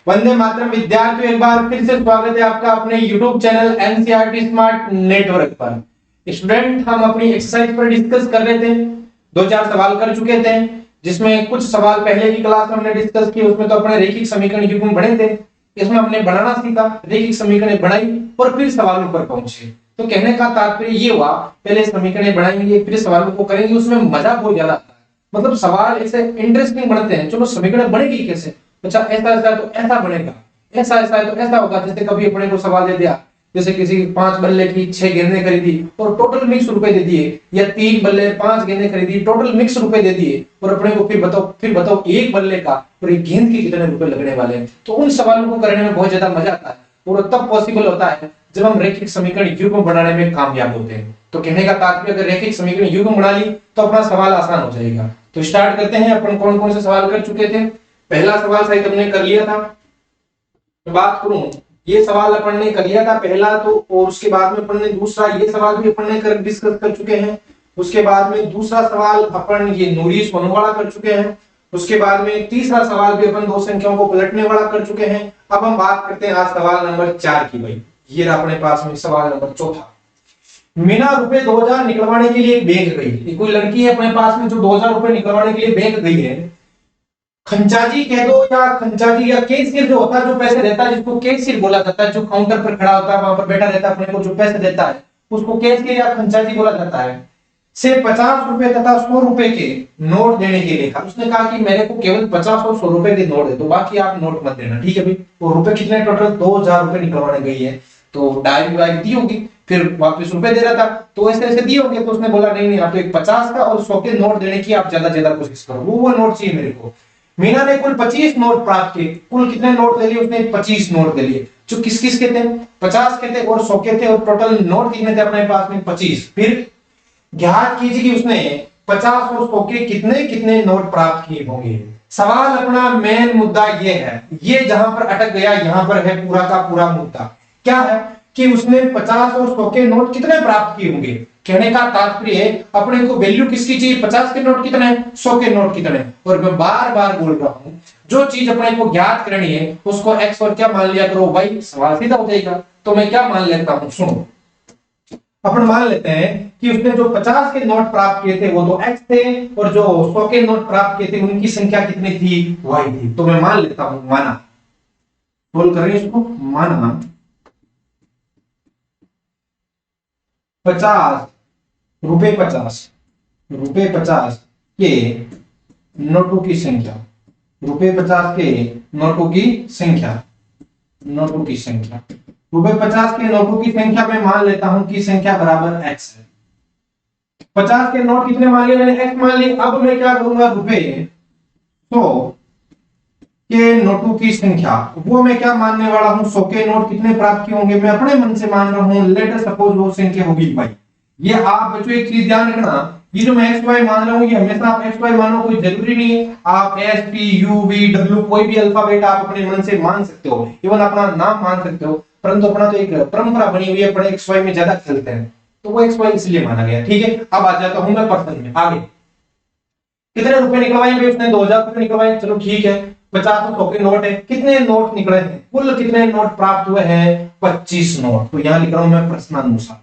वंदे मातरम विद्यार्थियों, एक बार फिर से स्वागत है आपका अपने YouTube channel NCERT smart network पर। स्टूडेंट, हम अपनी एक्सरसाइज पर डिस्कस कर रहे थे, दो चार सवाल कर चुके थे, जिसमें कुछ सवाल पहले की क्लास में हमने डिस्कस किए, उसमें तो अपने रैखिक समीकरण युग्म बने थे। इसमें हमने बनाना सीखा, रैखिक समीकरण बनाई और फिर सवालों पर पहुंचे। तो कहने का तात्पर्य ये हुआ, पहले समीकरण बनाएंगे फिर सवालों को करेंगे, उसमें मजा बहुत ज्यादा आता है। मतलब सवाल ऐसे इंटरेस्टिंग बनते हैं। चलो समीकरण बनेगी कैसे, अच्छा ऐसा ऐसा तो ऐसा बनेगा, ऐसा ऐसा है तो ऐसा होगा। जैसे कभी अपने को सवाल दे दिया, जैसे किसी 5 बल्ले की 6 गेंदें खरीदी और टोटल मिक्स रुपए दे दिए, या 3 बल्ले 5 गेंदें खरीदी टोटल मिक्स रुपए दे दिए, और अपने को फिर बताओ एक बल्ले का और एक गेंद के कितने रुपए लगने वाले हैं। तो उन सवालों को करने में बहुत ज्यादा मजा आता है और तब पॉसिबल होता है जब हम रैखिक समीकरण युग्म बनाने में कामयाब होते हैं। तो कहने का तात्पर्य, अगर रैखिक समीकरण युग्म बना ली तो अपना सवाल आसान हो जाएगा। तो स्टार्ट करते हैं। अपन कौन कौन से सवाल कर चुके थे। पहला सवाल शायद हमने कर लिया था, मैं बात करूं, ये सवाल अपन ने कर लिया था पहला, तो और उसके बाद में अपन ने दूसरा ये सवाल भी अपन ने कर डिस्कस कर चुके हैं। उसके बाद में दूसरा सवाल अपन ये नूरी सोनू वाला कर चुके हैं। उसके बाद में तीसरा सवाल भी अपन दो संख्याओं को पलटने वाला कर चुके हैं। अब हम बात करते हैं आज सवाल नंबर 4 की। भाई ये रहा अपने पास में सवाल नंबर चौथा। मीना रुपए 2000 निकलवाने के लिए बैंक गई। कोई लड़की है अपने पास में जो 2000 रुपए निकलवाने के लिए बैंक गई है। खंचाजी कह दो या खंचाजी या कैशियर जो होता है, जो पैसे देता है, जिसको कैशियर बोला जाता है, जो काउंटर पर खड़ा होता है, वहां पर बैठा रहता है, अपने को जो पैसे देता है उसको कैशियर या खंचाजी बोला जाता है। से 50 रुपए तथा 100 रुपए के नोट देने के लिए कहा। उसने कहा कि मेरे को केवल 50 और 100 रुपए के नोट दे दो, बाकी आप नोट मत देना, ठीक है भाई। और रुपए कितने, टोटल 2000 रुपए निकलवाने गई है, तो डायरी वायरी दी होगी, फिर वापस रुपए दे रहा था, तो ऐसे ऐसे दिए होंगे। तो उसने बोला नहीं नहीं, आप तो एक 50 का और 100 के नोट देने की आप ज्यादा कोशिश करो, वो नोट चाहिए मेरे को। मीना ने कुल 25 नोट प्राप्त किए। कुल कितने नोट ले लिए उसने, 25 नोट ले लिए, जो किस किस के थे, 50 के थे और 100 के थे, और टोटल नोट कितने थे अपने पास में, 25। फिर ज्ञात कीजिए कि उसने 50 और 100 के कितने कितने नोट प्राप्त किए होंगे। सवाल अपना मेन मुद्दा ये है, ये जहां पर अटक गया यहां पर है पूरा का पूरा मुद्दा। क्या है कि उसने 50 और 100 के नोट कितने प्राप्त किए होंगे। कहने का तात्पर्य अपने को वैल्यू किसकी चाहिए, 50 के नोट कितने, 100 के नोट कितने। और मैं बार बार बोल रहा हूं, जो चीज अपने को ज्ञात करनी है उसको एक्स और क्या मान लिया करो भाई, सवाल सीधा हो जाएगा। तो मैं क्या मान लेता हूं, सुनो, अपन मान लेते हैं कि उसने जो 50 के नोट प्राप्त किए थे वो तो x थे, और जो 100 के नोट प्राप्त किए थे उनकी संख्या कितनी थी, y थी। तो मैं मान लेता हूं, माना, बोल करें इसको, माना 50 रुपए 50 के नोटों की संख्या, रुपए 50 के नोटों की संख्या, रुपए 50 के नोटों की संख्या मैं मान लेता हूं कि संख्या बराबर x है। 50 के नोट कितने मान लिए मैंने, x मान लिए। अब मैं क्या करूंगा, रुपए 100 के नोटों की संख्या वो मैं क्या मानने वाला हूं, 100 के नोट कितने प्राप्त किए होंगे, मैं अपने मन से मान रहा हूं, लेट अस सपोज वो संख्या होगी भाई। ये आप बच्चों एक चीज ध्यान रखना, ये जो मैं एक्स वाई मान रहा हूं ये हमेशा आप एक्स वाई मानो, कोई जरूरी नहीं है। आप S T U V W कोई भी अल्फाबेट आप अपने मन से मान सकते हो, इवन अपना नाम मान सकते हो, परंतु अपना तो एक परंपरा बनी हुई है, अपने एक्स वाई में ज्यादा चलते हैं, तो वो एक्स वाई इसलिए माना गया, ठीक है। अब आ जाता हूं मैं पर्सन में आगे। कितने रुपए निकलवाए भाई उसने, 2000 रुपए निकलवाए, चलो ठीक है। 50 तो 100 के नोट है, कितने नोट निकले हैं, कुल कितने नोट प्राप्त हुए हैं, 25 नोट। तो यहां लिख रहा हूं मैं प्रश्नानुसार,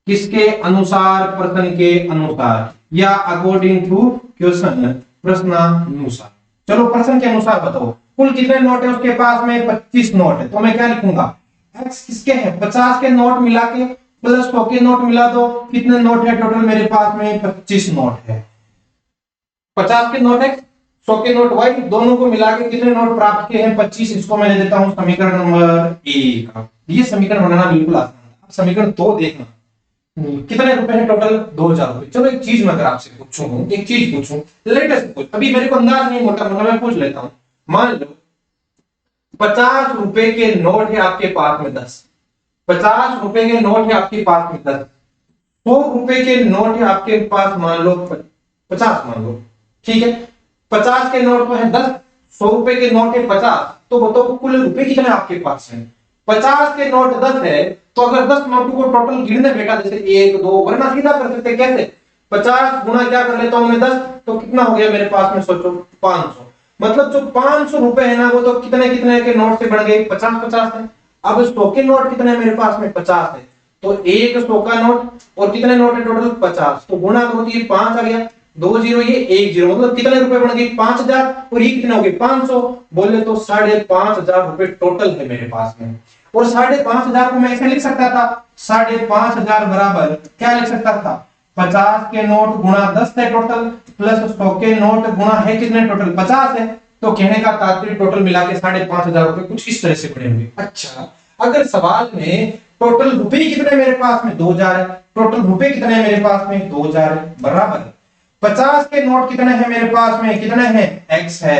किसके अनुसार, प्रश्न के अनुसार, या अकॉर्डिंग टू क्वेश्चन, प्रश्नानुसार। चलो प्रश्न के अनुसार बताओ कुल कितने नोट है उसके पास में, 25 नोट है। तो मैं क्या लिखूंगा, x किसके है, 50 के नोट मिला के प्लस 100 के नोट मिला दो, कितने नोट है टोटल मेरे पास में, 25 नोट है। 50 के नोट x, 100 के नोट y, दोनों को मिला के कितने नोट प्राप्त किए हैं, 25। इसको मैं देता हूं समीकरण नंबर 1। ये समीकरण बनाना बिल्कुल आसान है। समीकरण 2 देखना, कितने रुपए हैं टोटल, 2000 रुपए। चलो एक चीज मैं अगर आपसे पूछूं, एक चीज पूछूं, लेटेस्ट पूछ, अभी मेरे को अंदाज नहीं होता, मतलब मैं पूछ लेता हूं। मान लो 50 रुपए के नोट है आपके पास में 10, 50 रुपए के नोट है आपके पास में 10, 100 रुपए के नोट है आपके पास मान लो 50 मान लो, ठीक है। 50 के नोट तो है 10, 100 रुपए के नोट है 50, तो बताओ कुल रुपए कितने आपके पास है। 50 के नोट 10 है, तो अगर 10 नोटों को टोटल गिनने बेटा, जैसे 1 2, वरना सीधा कर सकते कैसे, 50 गुना क्या कर लेता हूं मैं 10, तो कितना हो गया मेरे पास में, सोचो 500। मतलब जो 500 रुपए है ना वो तो कितने कितने के नोट से बढ़ गए, 50-50 है। अब 100 के नोट कितने हैं मेरे पास में, 50 है। तो एक 100 का नोट और कितने नोट है टोटल, 50। तो गुणा करो तो ये 5 आ गया, 2 जीरो ये 1 जीरो, मतलब कितने रुपए बढ़ गए, 5000। और ये कितने हो गए, 500। बोले तो 5,500 रुपए टोटल है मेरे पास में। और 5,500 को मैं ऐसे लिख सकता था, 5,500 बराबर क्या लिख सकता था, 50 के नोट गुणा 10 है टोटल, प्लस 100 के नोट गुणा है कितने टोटल 50 है। तो कहने का तात्पर्य टोटल मिला के 5,500 रुपए कुछ इस तरह से बने होंगे। अच्छा, अगर सवाल में टोटल रुपए कितने मेरे पास में 2,000 है, टोटल रुपए कितने हैं मेरे पास में 2,000 है, बराबर 50 के नोट कितने हैं मेरे पास में, कितने हैं x है,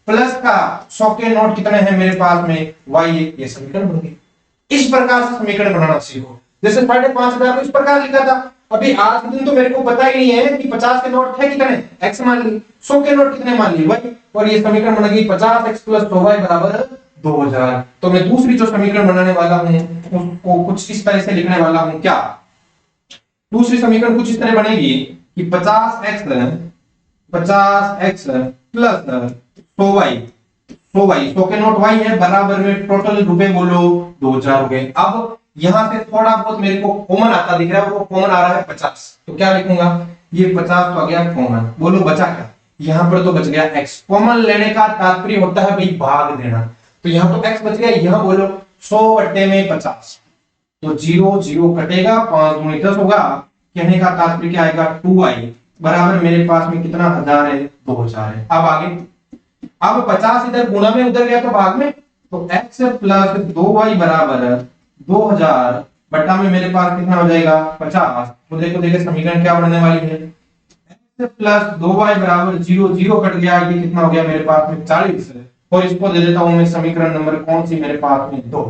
प्लस का 100 के नोट कितने हैं मेरे पास में y है। ये समीकरण बन गई। इस प्रकार से समीकरण बनाना सीखो। जैसे 5,500 को इस प्रकार लिखा था, अभी आज के दिन तो मेरे को पता ही नहीं है कि 50 के नोट है कितने, x मान ली, 100 के नोट कितने मान ली y, और ये समीकरण बन गई 50x + 100y बराबर 2,000। तो मैं दूसरी जो समीकरण बनाने वाला हूं उसको कुछ इस तरह से लिखने वाला हूं। क्या दूसरी समीकरण कुछ इस तरह बनेगी कि 50x प्लस 100y 100 के नोट y है बराबर में टोटल रुपए बोलो 2,000 हो गए। अब यहां से थोड़ा बहुत मेरे को कॉमन आता दिख रहा है, वो कॉमन आ रहा है 50, तो क्या लिखूंगा, ये 50 तो आ गया कॉमन, बोलो बचा क्या, यहां पर तो बच गया x। कॉमन लेने का तात्पर्य होता है भाई भाग देना, तो यहां तो x बच गया, यहां बोलो 100/50, तो 0 0 कटेगा, 5 दूनी 10 होगा। कहने का तात्पर्य क्या आएगा, 2y बराबर मेरे पास में कितना हजार है, 2,000 है। अब आगे, अब 50 इधर गुणा में उधर गया तो भाग में, तो x + 2y बराबर 2,000 बटा में मेरे पास कितना हो जाएगा 50। तो देखो देखो समीकरण क्या बनने वाली है, x + 2y बराबर 0 0 कट गया, ये कितना हो गया मेरे पास में 40। और इसको दे देता हूं मैं समीकरण नंबर कौन सी मेरे पास में 2।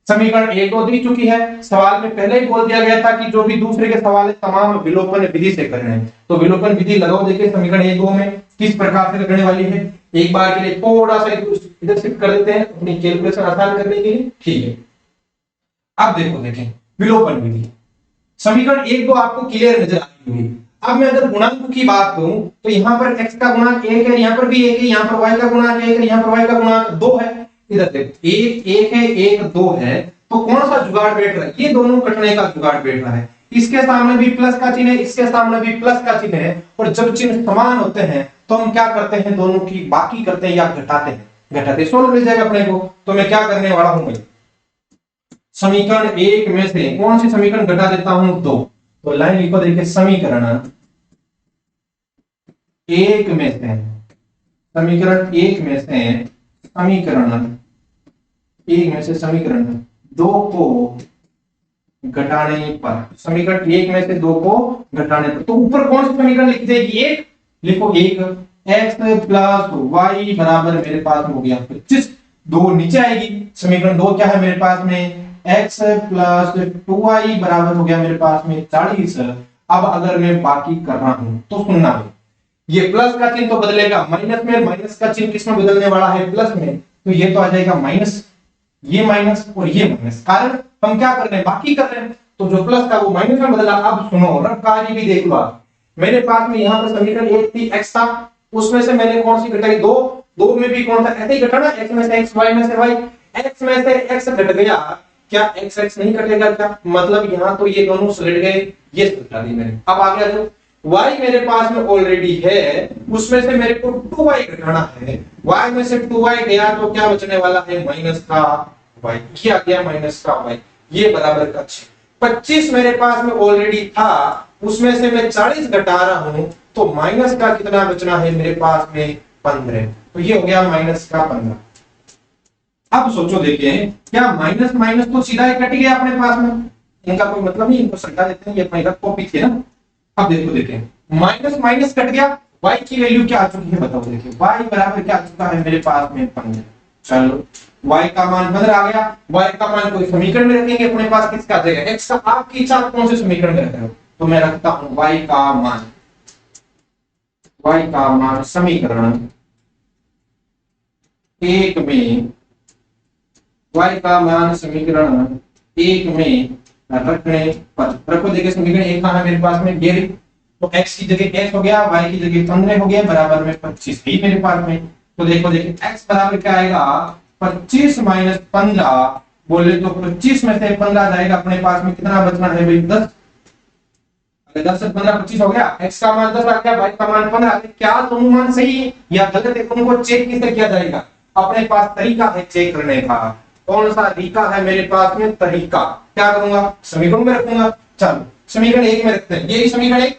समीकरण 1 तो दी चुकी है, सवाल में पहले ही बोल दिया गया था कि जो भी दूसरे के सवाल है तमाम विलोपन विधि से करने हैं। तो विलोपन विधि लगाओ, देखिए समीकरण 1 2 में किस प्रकार से लगने वाली है। एक बार के लिए थोड़ा सा इधर शिफ्ट कर देते हैं अपनी कैलकुलेशन आसान करने के लिए, ठीक है। अब देखो देखें विलोपन विधि, समीकरण 1 2 आपको क्लियर नजर आ रही होगी। अब मैं अगर गुणांक की बात करूं तो यहाँ पर x का गुणांक 1 है, यहाँ पर भी 1 है, यहाँ पर y का गुणांक 1 है, यहाँ पर y का गुणांक 2 है। इधर देखो 1 1 है 1 2 है, तो कौन सा जुगाड़ बैठ रहा है, ये दोनों कटने का जुगाड़ बैठ रहा है। इसके सामने भी प्लस का चिन्ह है, इसके सामने भी प्लस का चिन्ह है, और जब चिन्ह समान होते हैं तो हम क्या करते हैं, दोनों की बाकी करते हैं या घटाते हैं। घटाते सोल्व मिल जाएगा अपने को। तो मैं क्या करने वाला हूं, समीकरण 1 में से कौन सी समीकरण घटा देता हूं, 2। तो लाइन लिखो, देखिए समीकरण 1 में से, समीकरण 1 में से समीकरण 2 को घटाने पर, समीकरण 1 में से 2 को घटाने पर, तो ऊपर कौन सी समीकरण लिख देगी, 1 लिखो, 1 x + y बराबर मेरे पास में हो गया 25। 2 नीचे आएगी, समीकरण 2 क्या है मेरे पास में, x + 2y बराबर हो गया मेरे पास में 40। अब अगर मैं बाकी कर रहा हूं तो सुनना है, ये प्लस का चिन्ह तो बदलेगा माइनस में, माइनस का चिन्ह किसमें बदलने वाला है, प्लस में, तो ये तो आ जाएगा माइनस, ये माइनस और ये माइनस, कारण हम क्या कर रहे हैं, बाकी कर रहे हैं, तो जो प्लस था वो माइनस में बदला। अब सुनो, रफ्तारी भी देख लो आप, मेरे पास में यहाँ पर समीकरण 1 थी, x था, उसमें से मैंने कौन सी घटाई, 2, 2 में भी कौन सा, ऐसे ही घटाना, x में से x, y में से y, x में से x घट गया, क्या x x नहीं कटेगा क्या, मतलब यहाँ तो ये दोनों सलट गए, ये घटा दी मैंने। अब आ गया जो y मेरे पास में ऑलरेडी है, उसमें से मेरे को 2y घटाना है, y में से 2y गया तो क्या बचने वाला है, माइनस का y, ये आ गया माइनस का y, ये बराबर का 6। 25 मेरे पास में ऑलरेडी था, उसमें से मैं 40 घटा रहा हूं, तो माइनस का कितना बचना है मेरे पास में 15, तो ये हो गया माइनस का 15। अब सोचो देखिए, क्या माइनस माइनस तो सीधा ही कट गया अपने पास में, इनका कोई मतलब नहीं, इनको सटा देते हैं, ये अपने कॉपी थे ना। अब देखो देखिए, माइनस माइनस कट गया, y की वैल्यू क्या आ चुकी है बताओ, देखिए y बराबर क्या आ चुका है मेरे पास में 15। चलो y का मान 15 आ गया, y का मान कोई समीकरण में रखेंगे अपने पास, किसका आ जाएगा, x का। आपकी इच्छा कौन से समीकरण में रखते हो, तो मैं रखता हूं y का मान समीकरण 1 में, y का मान समीकरण 1 में रखने पर, रखो देखिए समीकरण 1 कहां है मेरे पास में, ये तो x की जगह s हो गया, y की जगह 15 हो गया, बराबर में 25 ही मेरे पास में। तो देखो देखिए x बराबर क्या आएगा 25 माइनस 15, बोले तो 25 में से 15 जाएगा, अपने पास में कितना बचना है भाई 10। अगर 10 से 15 25 हो गया, x का मान 10 आ गया, y का मान 15 आ गया। क्या दोनों मान सही है या गलत है, उनको चेक किससे किया जाएगा? अपने पास तरीका है चेक करने का। कौन सा तरीका है मेरे पास में? तरीका क्या करूंगा, समीकरण में रखूंगा। चलो समीकरण 1 में रखते हैं, ये समीकरण 1,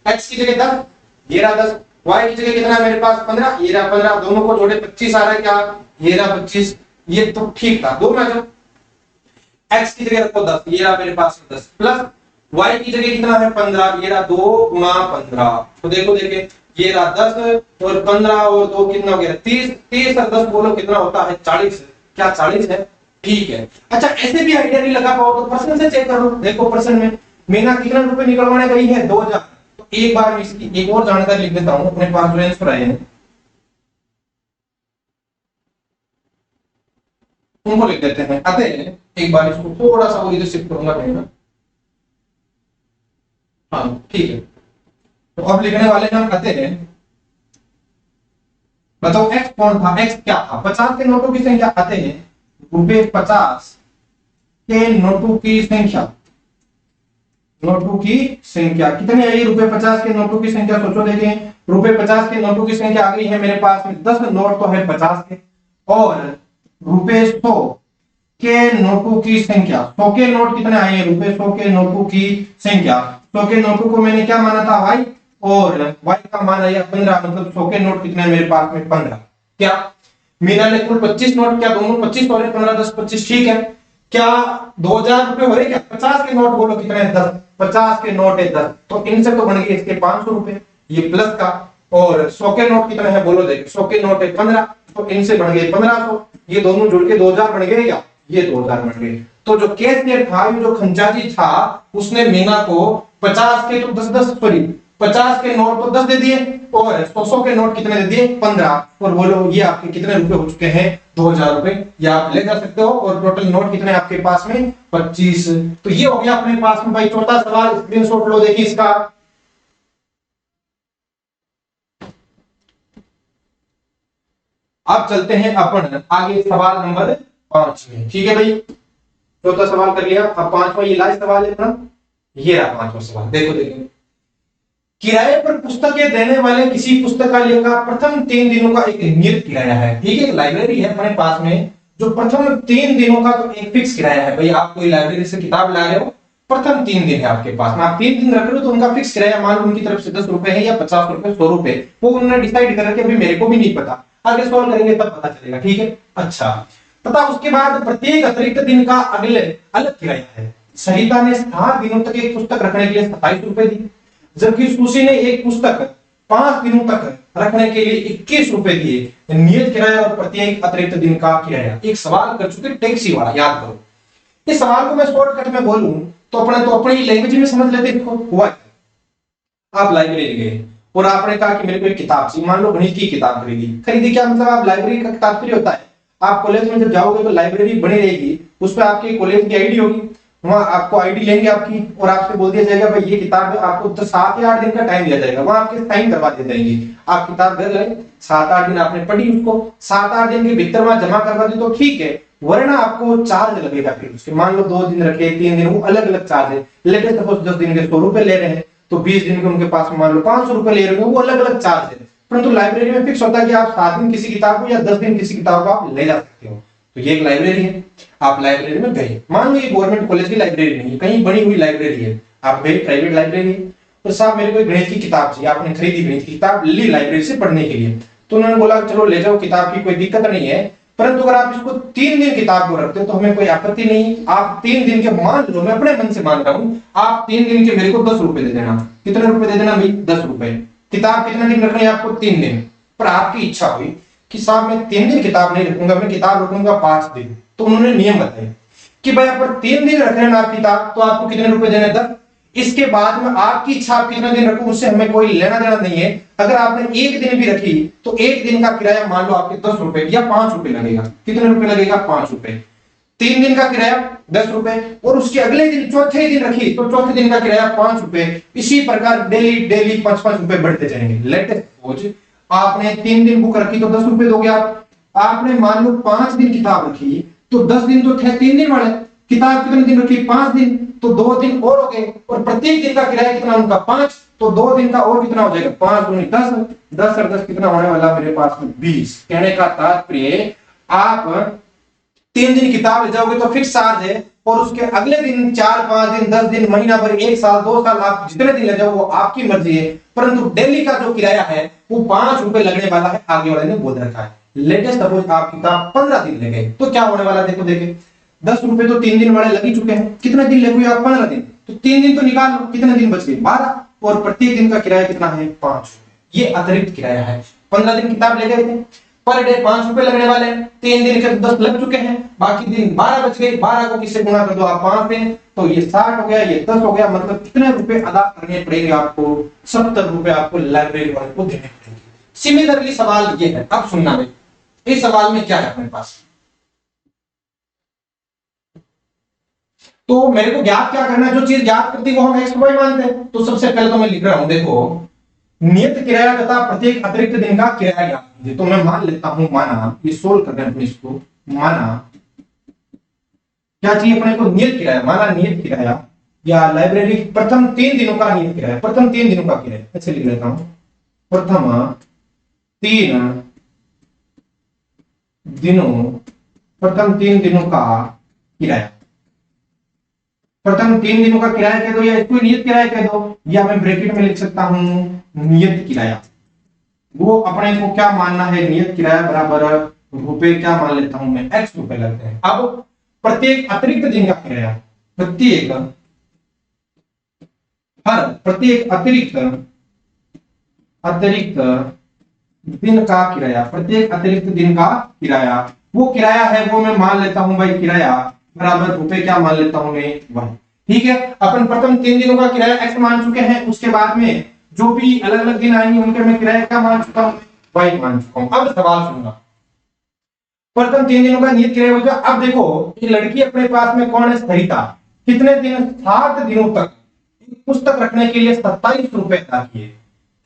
x की जगह 10, ये रहा 10, y की जगह कितना है मेरे पास 15, ये रहा 15, दोनों को जोड़े 25 आ रहा है, क्या ये रहा 25, ये तो ठीक था। दो में आ जाओ, x की जगह रखो 10, ये रहा मेरे पास 10, प्लस y की जगह कितना है 15, ये रहा 2 गुना 15। तो देखो देखिए ये रहा 10 और 15 और 2 कितना हो गया 30, 30 और 10 बोलो कितना होता है 40। क्या 40 है? ठीक है। अच्छा ऐसे भी आइडिया नहीं लगा पाओ तो प्रश्न से चेक करो। देखो प्रश्न में मीना कितने रुपए निकलवाने गई है 2000। तो एक बार इसकी एक और जानकारी लिख देता हूं, अपने पास जो आंसर आए हैं उनको लिख देते हैं। अतः एक बार इसको थोड़ा सा इधर शिफ्ट करूंगा मैं। हाँ ठीक है, तो अब लिखने वाले हम अतः बताओ x कौन था, x क्या था? 50 के नोटों की संख्या। अतः रुपए 50 के नोटों की संख्या, नोटों की संख्या कितनी आई? रुपए 50 के नोटों की संख्या सोचो देखें, रुपए 50 के नोटों की संख्या आ गई है मेरे पास में 10 नोट तो है 50 के, और रुपए 100 के नोटों की संख्या, 100 के नोट कितने आए हैं? रुपए 100 के नोटों की संख्या, 100 के नोटों को मैंने क्या माना था y, और y का मान आया 15, मतलब 100 के नोट कितने मेरे पास में 15। क्या मीना ने कुल 25 नोट, क्या दोनों 25 हो रहे? 15 10 25, ठीक है। क्या 2000 रुपए हो रहे? क्या 50 के नोट बोलो कितने? 10, 50 के नोट है 10, तो इनसे तो बन गए इसके 500 रुपए, ये प्लस का, और 100 के नोट कितने हैं बोलो? देख 100 के नोट है 15, तो इनसे बन गए 1500, ये दोनों जुड़ के 2000 बन गए, या ये 2000 बन गए। तो जो कैशियर था, जो खंजाजी था, उसने मीना को 50 के तो 10 10 सॉरी 50 के नोट तो 10 दे दिए, और 100 के नोट कितने दे दिए? 15, और बोलो ये आपके कितने रुपए हो चुके हैं? 2000 रुपए। ये आप ले जा सकते हो, और टोटल नोट कितने आपके पास में? 25। तो ये हो गया अपने पास में भाई चौथा सवाल। स्क्रीनशॉट लो, देखिए इसका। अब चलते हैं अपन आगे सवाल नंबर 5 में, ठीक है भाई। चौथा सवाल कर लिया, अब पांचवा ये लास्ट सवाल है अपना, ये रहा पांचवा सवाल। देखो देखो, किराए पर पुस्तकें देने वाले किसी पुस्तकालय का प्रथम 3 दिनों का एक नियत किराया है, ठीक है। लाइब्रेरी है अपने पास में, जो प्रथम 3 दिनों का तो एक फिक्स किराया है भाई। आप कोई लाइब्रेरी से किताब ला रहे हो, प्रथम 3 दिन है आपके पास में, आप 3 दिन रख रहे हो, तो उनका फिक्स किराया मान लो उनकी तरफ से 10 रुपए है या 50 रुपए 100 रुपए, वो उन्होंने डिसाइड कर रखे, अभी मेरे को भी नहीं पता, आगे सॉल्व करेंगे तब पता चलेगा, ठीक है। अच्छा, तथा उसके बाद प्रत्येक अतिरिक्त दिन का अगले अलग किराया है। सरिता ने 7 दिनों तक एक पुस्तक रखने के लिए 27 रुपए दी, जबकि सुशी ने एक पुस्तक 5 दिनों तक रखने के लिए 21 रुपए दिए। नियत किराया और प्रत्येक अतिरिक्त दिन का किराया। एक सवाल कर चुके टैक्सी वाला, याद करो। इस सवाल को मैं शॉर्टकट में बोलूं तो अपनी लैंग्वेज में समझ लेते। देखो हुआ, आप लाइब्रेरी गए और आपने कहा कि मेरे को एक किताब चाहिए, मान लो गणित की किताब खरीदी। क्या मतलब? आप लाइब्रेरी का तात्पर्य होता है, आप कॉलेज में जब जाओगे तो लाइब्रेरी बनी रहेगी, उस पर आपके कॉलेज की आईडी होगी, वहां आपको आईडी लेंगे आपकी, और आपसे बोल दिया जाएगा भाई ये किताब है, आपको तो 7 या 8 दिन का टाइम दिया जाएगा, वहां आपके साइन करवा दिए जाएंगे। आप किताब घर लाए, 7-8 दिन आपने पढ़ी उसको, 7-8 दिन के भीतर वहां जमा करवा दी तो ठीक है, वरना आपको चार्ज लगेगा फिर उसके। मान लो 2 दिन रखे, 3 दिन, वो अलग अलग चार्ज है। लेटेस्ट सपोज 10 दिन के 100 रुपए ले रहे हैं, तो 20 दिन के उनके पास मान लो 500 रुपए ले रहे हैं, वो अलग अलग चार्ज है। परंतु लाइब्रेरी में फिक्स होता है कि आप 7 दिन किसी किताब को या 10 दिन किसी किताब को आप ले जा सकते हो। तो ये एक लाइब्रेरी है, आप लाइब्रेरी में गए, मान लो ये गवर्नमेंट कॉलेज की लाइब्रेरी नहीं है, कहीं बनी हुई लाइब्रेरी है, आप गए प्राइवेट लाइब्रेरी है, तो साहब मेरे को गणित की किताब चाहिए, आपने खरीदी गणित की किताब, ली लाइब्रेरी से पढ़ने के लिए, तो उन्होंने बोला चलो ले जाओ किताब की कोई दिक्कत नहीं है, परंतु अगर आप इसको 3 दिन किताब को रखते हो तो हमें कोई आपत्ति नहीं। आप 3 दिन के, मान लो मैं अपने मन से मान रहा हूं, आप 3 दिन के मेरे को 10 रुपए दे देना। कितने रुपए दे देना भाई? 10 रुपए। किताब कितने दिन रखनी है आपको? 3 दिन। पर आपकी इच्छा हुई कि साहब मैं 3 दिन किताब नहीं रखूंगा, मैं किताब रखूंगा 5 दिन, तो उन्होंने नियम बताए कि भाई आप 3 दिन रख रहे हैं आप किताब, तो आपको कितने रुपए देने? 10। इसके बाद में आपकी इच्छा, आप कितने दिन रखो उससे हमें कोई लेना देना नहीं है। अगर आपने 1 दिन भी रखी तो 1 दिन का किराया मान लो आपके 10 रुपए या 5 रुपए लगेगा। कितने रुपए लगेगा? 5 रुपए। 3 दिन का किराया 10 रुपए, और उसके अगले दिन चौथे दिन रखी तो चौथे दिन का किराया 5 रुपए। इसी प्रकार डेली डेली 5-5 रुपए बढ़ते जाएंगे। लेटेस्ट सपोज आपने 3 दिन बुक रखी तो 10 रुपए दोगे आप। आपने मान लो 5 दिन किताब रखी तो 10 दिन तो थे 3 दिन वाले, किताब कितने दिन रखी 5 दिन, तो 2 दिन और हो गए, और प्रत्येक दिन का किराया कितना उनका 5, तो 2 दिन का और कितना हो जाएगा 5 दूनी 10, 10 और 10 कितना होने वाला मेरे पास में 20। कहने का तात्पर्य आप 3 दिन किताब ले जाओगे तो फिक्स चार्ज है, और उसके अगले दिन 4 5 दिन 10 दिन महीना भर 1 साल 2 साल आप जितने दिन ले जाओ वो आपकी मर्जी है, परंतु डेली का जो किराया है वो 5 रुपए लगने वाला है, आगे वाले ने बोल रखा है। लेटेस्ट सपोज आप किताब 15 दिन ले गए तो क्या होने वाला देखो, देखे 10 रुपए तो 3 दिन वाले लग ही चुके हैं, कितने दिन ले आप 15 दिन, तो 3 दिन तो निकाल लो, कितने दिन बच गए 12, और प्रत्येक दिन का किराया कितना है 5 रुपए। ये अतिरिक्त किराया है। 15 दिन किताब ले गए थे, पर डे 5 रुपए लगने वाले हैं, 3 दिन के 10 लग चुके हैं, बाकी दिन 12 बच गए, 12 को किससे गुणा कर दो आप 5 से, तो ये 60 हो गया, ये 10 हो गया, मतलब कितने रुपए अदा करने पड़ेंगे आपको, 70 रुपए आपको लाइब्रेरी वाले को देने पड़ेंगे। सिमिलरली सवाल ये है, अब सुनना भाई, इस सवाल में क्या है अपने पास, तो मेरे को ज्ञात क्या करना है, जो चीज ज्ञात करती वो हम एक्स वाई मानते हैं। तो सबसे पहले तो मैं लिख रहा हूं, देखो नियत किराया तथा प्रत्येक अतिरिक्त दिन का किराया ज्ञात कीजिए। तो मैं मान लेता हूं, माना ये सोल्व कर रहे हैं इसको, माना क्या चाहिए अपने को नियत किराया, माना नियत किराया या लाइब्रेरी प्रथम 3 दिनों का नियत किराया, प्रथम 3 दिनों का किराया ऐसे लिख लेता हूं, प्रथम 3 दिनों, प्रथम 3 दिनों का किराया, प्रथम 3 दिनों का किराया कह दो या इसको नियत किराया कह दो, या मैं ब्रैकेट में लिख सकता हूं नियत किराया। वो अपने को क्या मानना है, नियत किराया बराबर रुपए क्या मान लेता हूं मैं, x रुपए लगते हैं। अब प्रत्येक अतिरिक्त दिन का किराया, प्रत्येक अतिरिक्त दिन का किराया, प्रत्येक अतिरिक्त दिन का किराया, वो किराया है वो मैं मान लेता हूं भाई किराया बराबर रुपए क्या मान लेता हूं मैं 1। ठीक है, अपन प्रथम 3 दिनों का किराया x मान चुके हैं, उसके बाद में जो भी अलग अलग दिन आएंगे उनके मैं किराया क्या मान चुका हूं, y मान चुका हूं। अब सवाल सुनना, प्रथम 3 दिनों का नियत किराया हो गया। अब देखो ये लड़की अपने पास में कौन है, सरिता, कितने दिन 7 दिनों तक पुस्तक रखने के लिए 27 रुपए अदा किए,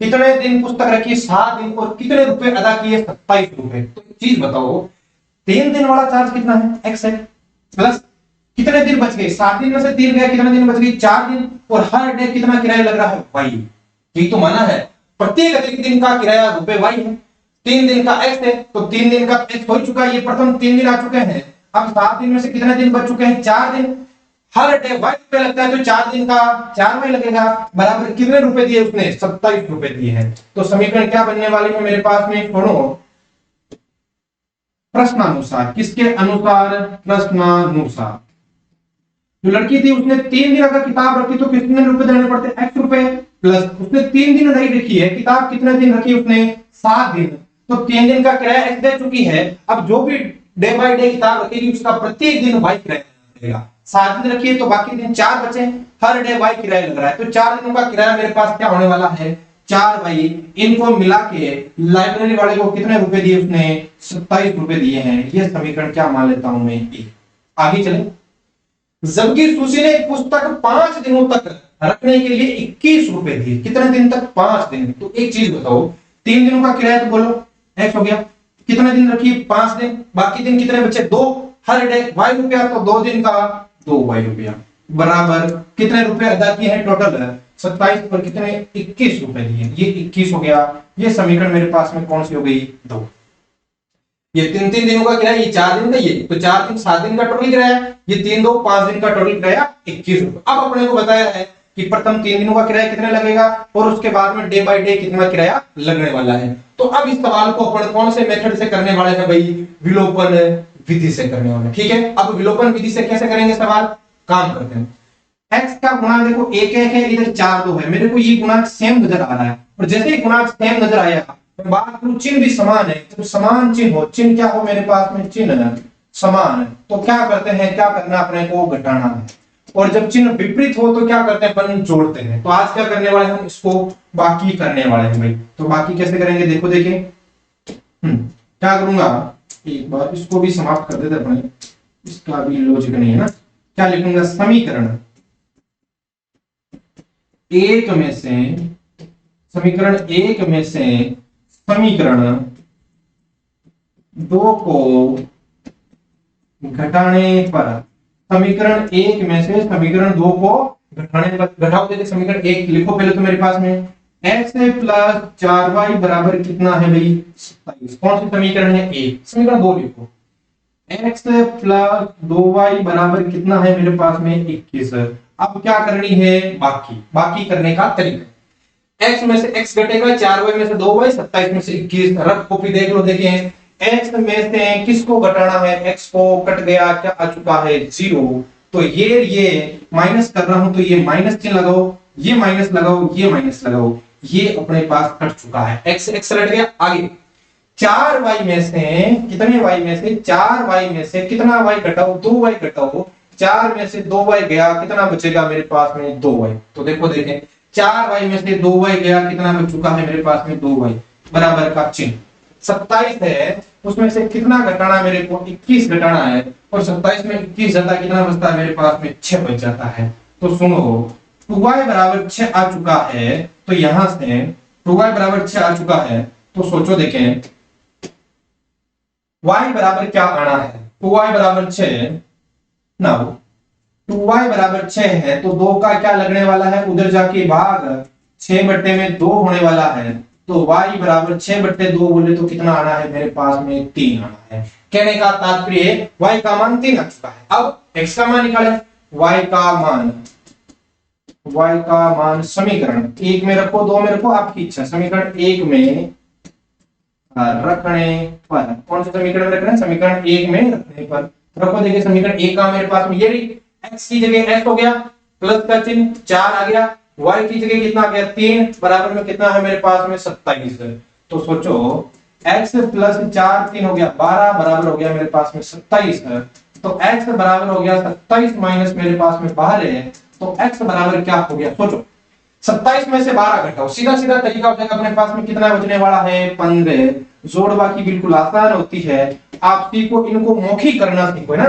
कितने दिन पुस्तक रखी 7 दिन, और कितने रुपए अदा किए 27 रुपए। तो एक चीज बताओ, 3 दिन वाला चार्ज कितना है x है, प्लस कितने दिन बच गए 7 दिन में से 3 गए, कितने दिन बच गए 4 दिन, और हर डे कितना किराया लग रहा है y। ये तो माना है प्रत्येक अतिरिक्त दिन का किराया रुपए y है, 3 दिन का x है, तो 3 दिन का x हो चुका है, ये प्रथम 3 दिन आ चुके हैं। अब 7 दिन में से कितने दिन बच चुके हैं 4 दिन, हर डे y रुपए लगता है, तो 4 दिन का 4 y लगेगा, बराबर कितने रुपए दिए उसने 27 रुपए दिए हैं। तो समीकरण क्या बनने वाली है मेरे पास में, छोड़ो प्रश्नानुसार, किसके अनुसार, प्रश्नानुसार। जो लड़की थी उसने 3 दिन अगर किताब रखी तो कितने रुपए देने पड़ते x रुपए, प्लस उसने 3 दिन नहीं रखी है किताब, कितने दिन रखी उसने 7 दिन, तो 3 दिन का किराया x दे चुकी है। अब जो भी डे बाय डे किताब रखेगी उसका प्रत्येक दिन y किराया देगा, 7 दिन रखी है तो बाकी दिन 4 बचे, हर डे y किराया लग रहा है, तो 4 दिनों का किराया मेरे पास क्या होने वाला है 4y। इनको मिला के लाइब्रेरी वाले को कितने रुपए दिए उसने 27 रुपए दिए हैं। ये समीकरण क्या मान लेता हूं मैं ए। आगे चले, जबकि सुशी ने पुस्तक 5 दिनों तक रखने के लिए 21 रुपए दिए, कितने दिन तक 5 दिन। तो एक चीज बताओ, 3 दिनों का किराया तो बोलो x हो गया, कितने दिन रखी 5 दिन, बाकी दिन कितने बचे 2, हर डे y रुपया, तो 2 दिन का 2y रुपया, बराबर कितने रुपए अदा किए हैं टोटल 27 पर कितने 21 रुपए दिए, ये 21 हो गया। ये समीकरण मेरे पास में कौन सी हो गई 2। ये 3 दिनों का किराया, ये 4 दिन का, ये तो 4 दिन 7 दिन का टोटल किराया, ये 3 2 5 दिन का टोटल किराया 21 रुपए। अब अपने को बताया है कि प्रथम 3 दिनों का किराया कितना लगेगा, और उसके बाद में डे बाय डे कितना किराया लगने वाला है। तो अब इस सवाल को अपन कौन से मेथड से करने वाले हैं भाई, विलोपन विधि से करने वाले। ठीक है, अब विलोपन विधि से कैसे करेंगे सवाल, काम करते हैं। x का गुणांक देखो 1 1 है, इधर 4 2 है, मेरे को ये गुणांक सेम नजर आ रहा है, और जैसे ही गुणांक सेम नजर आया, मैं बात करूं चिन्ह भी समान है, जब समान चिन्ह हो, चिन्ह क्या हो मेरे पास में चिन्ह समान है, तो क्या करते हैं, क्या करना अपने को घटाना है, और जब चिन्ह विपरीत हो तो क्या करते हैं अपन जोड़ते हैं। तो आज क्या करने वाले हम, इसको बाकी करने वाले हैं भाई। तो बाकी कैसे करेंगे देखो, देखिए क्या करूंगा, एक बार इसको भी समाप्त कर देते अपने, इसका भी लॉजिक नहीं है ना। क्या लिखूंगा, समीकरण एक में से, समीकरण 1 में से समीकरण दो को घटाने पर, समीकरण एक में से समीकरण दो को घटाने पर, घटाओ देखिए समीकरण एक लिखो पहले तो मेरे पास में x प्लस 4y बराबर कितना है भाई 27। कौन सी समीकरण है एक, समीकरण दो लिखो x प्लस 2y बराबर कितना है मेरे पास में 21। अब क्या करनी है, बाकी करने का तरीका, x में से x घटेगा 4y में से 2y 27 में से 21, रफ कॉपी देख लो। देखें x में से किसको घटाना है, x को कट गया, क्या आ चुका है 0, तो ये माइनस कर रहा हूं तो ये माइनस चिन्ह लगाओ, ये माइनस लगाओ, ये माइनस लगाओ, ये अपने पास कट चुका है, x x कट गया। आगे 4y में से कितने y में से 4y में से कितना y घटाओ, 2y घटाओ, 4 में से 2y गया, कितना बचेगा मेरे पास में 2y। तो देखो देखें 4y में से 2y गया, कितना बच चुका है मेरे पास में 2y, बराबर का चिन्ह। 27 है उसमें से कितना घटाना मेरे को 21 घटाना है, और 27 में 21 जाता कितना बचता है मेरे पास में 6 बच जाता है। तो सुनो 2y बराबर 6 आ चुका है, तो यहां से 2y बराबर 6 आ चुका है, तो सोचो देखें y बराबर क्या आना है, 2y बराबर 6 ना, 2y बराबर 6 है तो 2 का क्या लगने वाला है, उधर जाके भाग 6 बट्टे में 2 होने वाला है, तो y बराबर 6 बट्टे 2 बोले तो कितना आना है मेरे पास में 3 आना है। कहने का तात्पर्य y का मान 3 आ चुका है। अब x का मान निकाले, y का मान समीकरण एक में रखो, दो में रखो, आपकी इच्छा, समीकरण एक में रखने पर, कौन से समीकरण में रखना है, समीकरण एक में रखने पर रखो। देखिए समीकरण एक का मेरे पास में ये x की जगह s हो गया, प्लस का चिन्ह 4 आ गया, y की जगह कितना आ गया 3, बराबर में कितना है मेरे पास में 27। तो सोचो x प्लस 4 3 हो गया 12, बराबर हो गया मेरे पास में 27। तो x बराबर हो गया 27 माइनस मेरे पास में 12 है, तो x बराबर क्या हो गया, सोचो 27 में से 12 घटाओ, सीधा सीधा तरीका हो जाएगा, अपने पास में कितना बचने वाला है 15। जोड़ बाकी बिल्कुल आसान होती है, आप सीखो इनको मौखिक करना सीखो ना।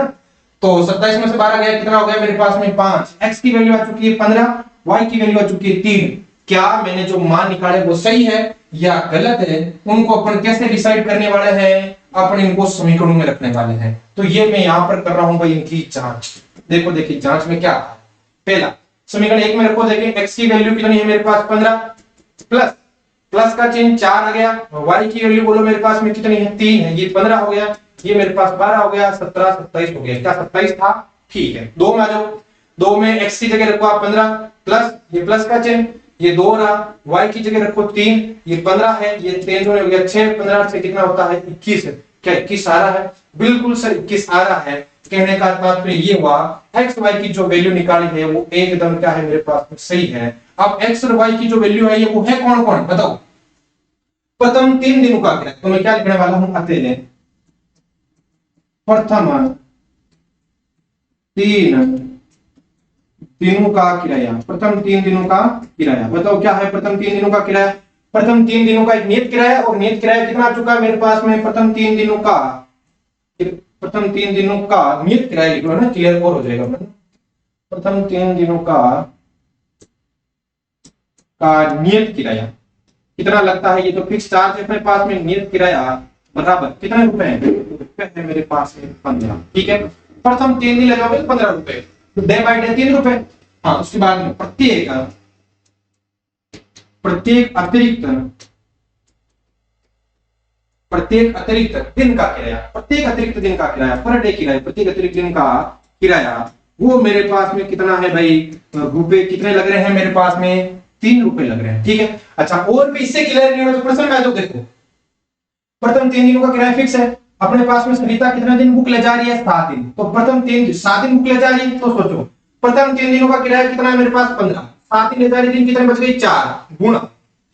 तो 27 में से 12 गया, कितना हो गया मेरे पास में 5, x की वैल्यू आ चुकी है 15, y की वैल्यू आ चुकी है 3। क्या मैंने जो मान निकाले वो सही है या गलत है, उनको अपन कैसे डिसाइड करने वाले हैं, अपन इनको समीकरणों में रखने वाले हैं। तो ये मैं यहां पर कर रहा हूं भाई इनकी जांच। देखो देखिए जांच में क्या, पहला समीकरण एक में रखो, देखें x की वैल्यू कितनी है मेरे पास 15, प्लस का चिन्ह 4 आ गया, y की वैल्यू बोलो मेरे पास में कितनी है 3 है, ये 15 हो गया, ये मेरे पास 12 हो गया, 17 27 हो गया, क्या 27 था, ठीक है। दो में आ जाओ, दो में x की जगह रखो आप 15, प्लस ये प्लस का चिन्ह, ये 2 रहा, y की जगह रखो 3, ये 15 है, ये 3 हो गया 6, 15 से कितना होता है 21 है, क्या 21 आ रहा है, बिल्कुल सर 21 आ रहा है। कहने का तात्पर्य ये हुआ x y की जो वैल्यू निकाली है वो एकदम क्या है मेरे पास में सही है। अब x और y की जो वैल्यू है ये वो है कौन कौन बताओ, प्रथम 3 दिनों का किराया, तो मैं क्या लिखने वाला हूं अकेले, प्रथम 3 दिनों का किराया, प्रथम 3 दिनों का किराया, बताओ क्या है प्रथम 3 दिनों का किराया। प्रथम 3 दिनों का एक नियत किराया, और नियत किराया कितना आ चुका है मेरे पास में, प्रथम 3 दिनों का, प्रथम 3 दिनों का नियत किराया लिख लो ना, क्लियर और हो जाएगा। प्रथम 3 दिनों का नियत किराया कितना लगता है, ये तो फिक्स चार्ज है अपने पास में, नियत किराया बराबर कितने रुपए है मेरे पास में 15, ठीक है। प्रथम 3 दिन लगाओगे 15 रुपए, डे बाय डे 3 रुपए, हाँ। उसके बाद में प्रत्येक अतिरिक्त दिन का किराया, प्रत्येक अतिरिक्त दिन का किराया, पर डे किराया, प्रत्येक अतिरिक्त दिन का किराया वो मेरे पास में कितना है भाई, रुपए कितने लग रहे हैं मेरे पास में 3 रुपए लग रहे हैं, ठीक है। अच्छा और भी इससे क्लियर नहीं हो तो प्रश्न में आ जाओ, देखो प्रथम 3 दिनों का किराया फिक्स है, अपने पास में सरिता कितने दिन बुक ले जा रही है 7 दिन, तो प्रथम 7 दिन बुक ले जा रही है, तो सोचो प्रथम 3 दिनों का किराया कितना है मेरे पास 15, 7 दिन ले जा रही, दिन कितने बच गई 4 गुणा,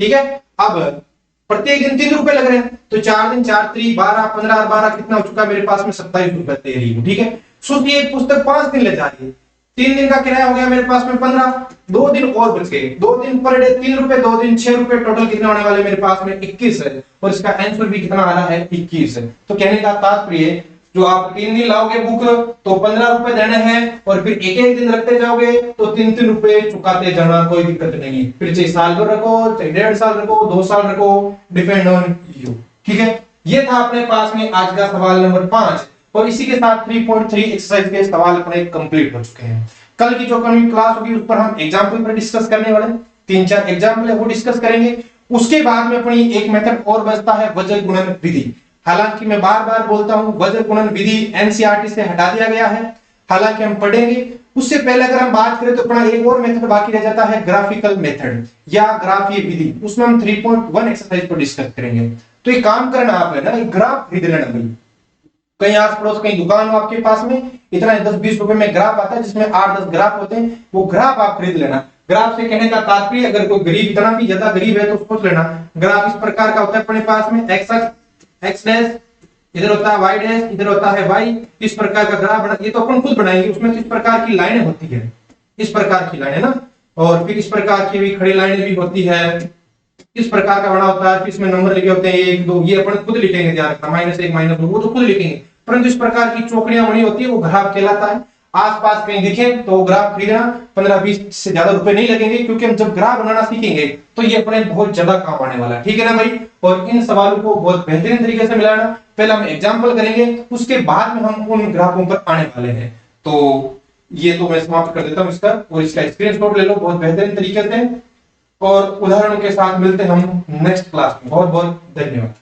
ठीक है। अब प्रत्येक दिन 3 रुपए लग रहे हैं, तो 4 दिन 4 3 12 15 12 कितना हो चुका है मेरे पास में 27 रुपए दे रही हूँ, ठीक है। सोचिए एक पुस्तक 5 दिन ले जा रही है, 3 दिन का किराया हो गया मेरे पास में 15, 2 दिन और बच गए, 2 दिन पर डे 3 रुपए, 2 दिन 6 रुपए, टोटल कितने होने वाले मेरे पास में 21 है, और इसका आंसर भी कितना आ रहा है 21 है। तो कहने का तात्पर्य जो आप 3 दिन लाओगे बुक तो 15 रुपए देने हैं, और फिर एक एक दिन रखते जाओगे तो 3-3 रुपए चुकाते जाना, कोई दिक्कत नहीं है। फिर चाहे साल भर रखो, चाहे 1.5 साल रखो, 2 साल रखो, डिपेंड ऑन यू। ठीक है, ये था अपने पास में आज का सवाल नंबर 5, और इसी के साथ 3.3 एक्सरसाइज के सवाल अपने कंप्लीट हो चुके हैं। कल की जो कमिंग क्लास होगी उस पर हम एग्जाम्पल पर डिस्कस करने वाले हैं, 3-4 एग्जाम्पल है वो डिस्कस करेंगे। उसके बाद में अपनी एक मेथड और बचता है वज्र गुणन विधि। हालांकि मैं बार बार बोलता हूं वज्र गुणन विधि एनसीईआरटी से हटा दिया गया है, हालांकि हम पढ़ेंगे। उससे पहले अगर हम बात करें तो अपना एक और मेथड बाकी रह जाता है ग्राफिकल मेथड या ग्राफीय विधि, उसमें हम 3.1 एक्सरसाइज को डिस्कस करेंगे। तो एक काम करना आप है ना, एक ग्राफ खरीद लेना भाई, कहीं आस पड़ोस कहीं दुकान हो आपके पास में, इतना 10-20 रुपए में ग्राफ आता है जिसमें 8-10 ग्राफ होते हैं, वो ग्राफ आप खरीद लेना। ग्राफ से कहने का तात्पर्य, अगर कोई गरीब इतना भी ज्यादा गरीब है तो सोच लेना, ग्राफ इस प्रकार का होता है अपने पास में, एक्स डैश इधर होता है, वाई डैश इधर होता है, वाई, इस प्रकार का ग्राफ बना, ये तो अपन खुद बनाएंगे। उसमें तो इस प्रकार की लाइनें होती है, इस प्रकार की लाइनें ना, और फिर इस प्रकार की भी खड़ी लाइनें भी होती है, इस प्रकार का बना होता है। फिर इसमें नंबर लिखे होते हैं 1 2, ये अपन खुद लिखेंगे, ध्यान रखना, -1 -2 वो तो खुद लिखेंगे, परंतु इस प्रकार की चौकड़ियां बनी होती है वो ग्राफ कहलाता है। आसपास कहीं दिखे तो ग्राफ खरीदना, 15-20 से ज्यादा रुपए नहीं लगेंगे, क्योंकि हम जब ग्राफ बनाना सीखेंगे तो ये अपने बहुत ज्यादा काम आने वाला है। ठीक है ना भाई, और इन सवालों को बहुत बेहतरीन तरीके से मिलाना, पहले हम एग्जाम्पल करेंगे, उसके बाद में हम उन ग्राफों पर आने वाले हैं। तो ये तो मैं समाप्त कर देता हूं इसका, और इसका स्क्रीनशॉट ले लो बहुत बेहतरीन तरीके से, और उदाहरणों के साथ मिलते हैं हम नेक्स्ट क्लास में। बहुत बहुत धन्यवाद।